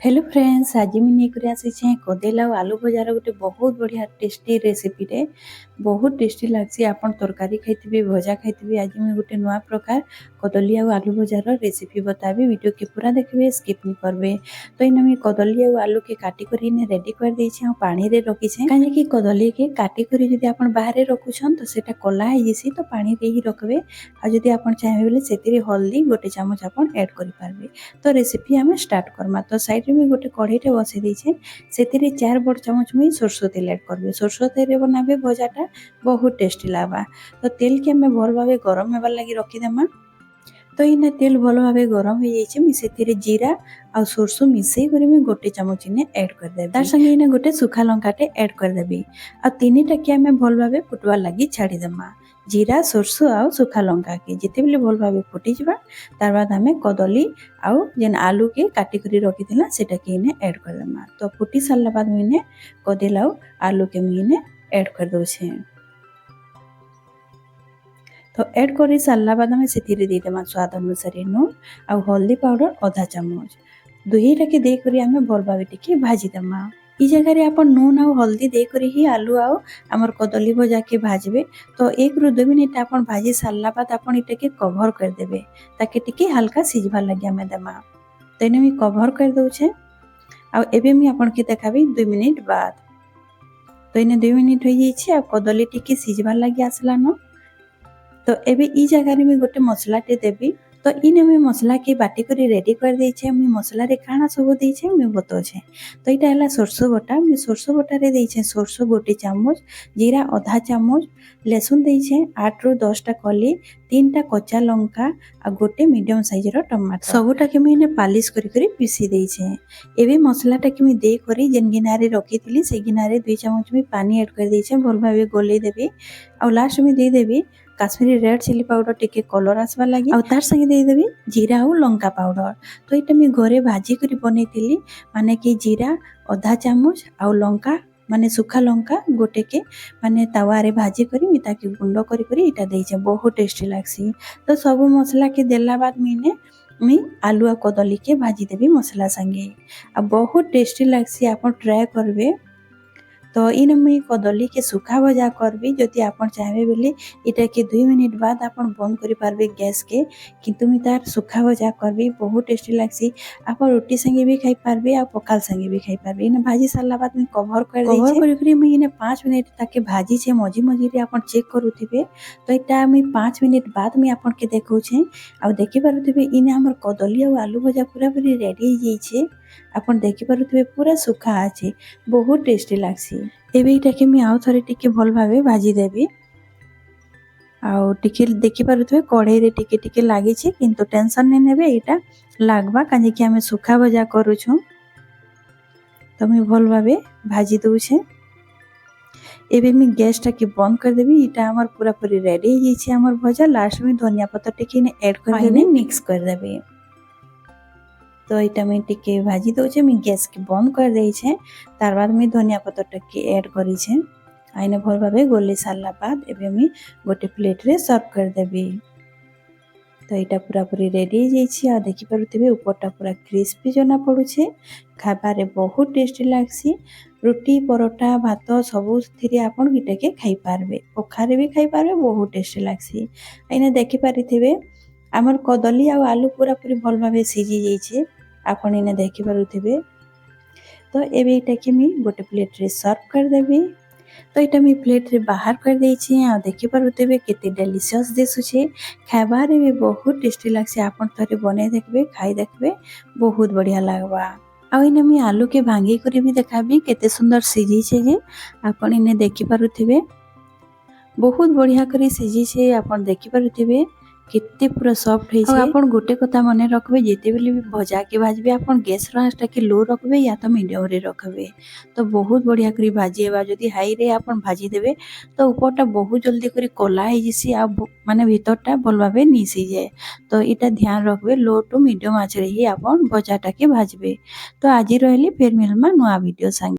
Hello friends, आज मुझे नहीं आसी कदेल और आलू भजार गोटे बहुत बढ़िया टेस्टी रेसिपी रे बहुत टेस्टी लगसी। आपन तरकारी खाइथिबे भजा खाइथिबे। आज मुझे गोटे नुआ प्रकार कदली और आलू भजार रेसिपी बताबी। वीडियो के पूरा देखबे, स्किप नहीं करबे। तो इन मुझे कदली और आलू के काटी करी रेडी कर देछे और पानी रे रखीछे। काहे कि कदली के काटी करी जदी आपन बाहर रखुछन तो सेटा कला हे जिसी, तो पानी रे ही रखबे। आ जदी आपन चाहे बेले सेतिरे हल्दी गोटे चामच आपन ऐड करि पारबे। तो रेसिपी हमें स्टार्ट करमा। तो साइड में गोटे कढ़ईटे बसई देछे, सेतिरे 4 बड़ चामच मुई सरसो तेल ऐड करबे। सरसो तेल बनाबे भजाटा बहुत टेस्टी लागबा। तो तेल के हमें भल भाबे गरम हेबार लागि रखी देमा। तो इने तेल भल भाबे गरम हो जाइए, मुझे सेतिरे जीरा आ सरसो मिसई करी मैं गोटे चामच इने ऐड कर देबे। तार संगे इने गोटे सुखा लंकाटे ऐड कर देबी। आ तीनीटा के हमें भल भाबे फुटवा लागि छाड़ी देमा। जीरा सरसो आ सुखा लंका के जिते बेले भल भाबे फुटी जिबा, तार बाद हमें कदली आउ जेन आलू के काटी करी रखी थिला सेटा के इने ऐड कर देमा। तो फुटी सारला बाद मुइने कदेल आउ आलू के मुइने ऐड कर दोछे। तो ऐड कर सारा बाद हमें से देदेमा स्वाद अनुसार नून आ हल्दी पाउडर आधा चामच दुईटा के देकर आम भल भाव टे भाजीदेमा। इ जगह आप नून आ हल्दी देकर ही आलू आमर कदली भजा के भाजबे। तो 1 ରୁ 2 मिनिट आप भाजी सारा बाद आप के कभर करदे, ताकि टिके हल्का सिझबार लगे आम देमा। तो इन्हें मुझे कभर कर दूचे। आबे मुझे आपन के देखाबी 2 मिनिट बाद। तो इन्हें 2 मिनिट हो जाइए, कदली टिके सिझबार लगे आसलान। तो एबे इ जगह में गोटे मसला टे देबी। तो इने मैं मसला के बाटी करी रेडी कर देछे। मैं मसला रे काना सब देछे मैं बताछे। तो इटा हला सरसो बटा। मैं सरसो बटा रे देछे सरसो गोटे चामच, जीरा आधा चामच, लहसुन देछे 8 ରୁ 10 टा कली, 3 टा कच्चा लंका आ गोटे मीडियम साइज रो टमाटर सबटा के मैं इने पालिश करी करी पीसी देछे। एबे मसला टा के मैं दे करी जेन गिनारे रखी से गिनारे 2 चामच में पानी ऐड कर देछे। भल भाबे गोले देबी। आ लास्ट में दे देबी काश्मीरी रेड चिली पाउडर टिके कलर आसवा लगी। आ तार संगे दे देबी जीरा और लंका पाउडर। तो इटा मैं घरे भाजी करी बनैतिली, माने कि जीरा आधा चामच आ लंका माने सुखा लंका गोटे के माने तावा रे भाजी करी मी ताकि गुंड करी करी इटा देछे। बहुत टेस्टी लागसी। तो सब मसला के देला बाद मीने मी आलू आ कदली के भाजी देबी मसला संगे। आ बहुत टेस्टी लागसी, आपन ट्राई करबे। तो इन मुई कदली के सुखा भजा करबी। जदि आपन चाहे बेले इटा के 2 मिनिट बाद आपन बंद करि पारबे गैस के, किंतु मी तार सुखा भजा करबी बहुत टेस्टी लागसी। आपन रोटी संगे भी खाई पारबे आ पकाल संगे भी खाई पारबे। इन भाजी सारला बाद मी कवर कर देछे। कवर करी मुई इने 5 मिनिट ताके भाजी छे। मझी मझी रे आपन चेक करूथिबे। तो इटा मी 5 मिनिट बाद मी आपन के देखौछे। आ देखि पारुथिबे इने हमर कदली आ आलू भजा पूरा पूरी रेडी हो जाइछे। आपन देखि पारुथिबे पूरा सुखा आछे, बहुत टेस्टी लागसी। एबे इटा के मी आउ थरे टिके भल भाबे भाजी देबी। आउ टिके देखि पारुथिबे कढ़ई रे टिके टिके लागि छे, किंतु टेंशन नै नेबे, इटा लागबा काजे कि हमें सुखा भजा करूछु। तो मैं भल भाबे भाजी दउछे। एबे मी गैस टा के बंद कर देबी। इटा हमर पूरा पूरी रेडी हो जाइछे हमर भजा। लास्ट में धनिया पत्ता टिके ने ऐड कर देबे, मिक्स कर देबे। तो इटा मैं टिके भाजी दउछे। मैं गैस के बंद कर देइछे। तार बाद मैं धनिया पत्ता टिके ऐड करिछे। आइने भल भाबे गोली सारला बाद एबे मैं गोटे प्लेट रे सर्व कर देबी। तो इटा पूरा पूरी रेडी हो जाइछे। आ देखि पारुथिबे ऊपरटा पूरा क्रिस्पी जना पड़ुछे। खाबारे बहुत टेस्टी लागसी। रोटी परोठा भात सबु थिरे आपन इटा के खाई पारबे, पखारे भी खाई पारबे, बहुत टेस्टी लागसी। आइने देखि पारिथिबे हमर कदली आ आलू पूरा पूरी भल भाबे सिझी जाइछे। आपन इने देखि पारुथिबे। तो एबे इटा के मी गोटे प्लेट रे सर्व कर देबी। तो इटा मी प्लेट रे बाहर कर देइछे। आ देखि पारुथिबे केते डिलीशियस दिसुछे। खाबारे भी बहुत टेस्टी लागसे। आपन थरे बने देखबे, खाई देखबे, बहुत बढ़िया लागबा। आ इने मी आलू के भांगी करी भी देखाबी केते सुंदर सिझीछे जे। आपन इने देखि पारुथिबे बहुत बढ़िया करी सिझीछे। आपन देखि पारुथिबे केते पूरा सॉफ्ट है। आपन गोटे कथा मने रखबे, जेते बेले भी भजा के भाजबे आपन गैस रास्टा के लो रखबे या तो मीडियम रे रखबे। तो बहुत बढ़िया करी भाजी हेबा। जदि हाई रे आपन भाजी देबे तो ऊपरटा बहुत जल्दी करी कला हे जिसी, आ माने भीतरटा भल भाबे नी सिझे। तो इटा ध्यान रखबे, लो टू मीडियम आंच रे ही आपन भजाटा के भाजबे। तो आज रहली, फेर मिलमा नुआ वीडियो संगे।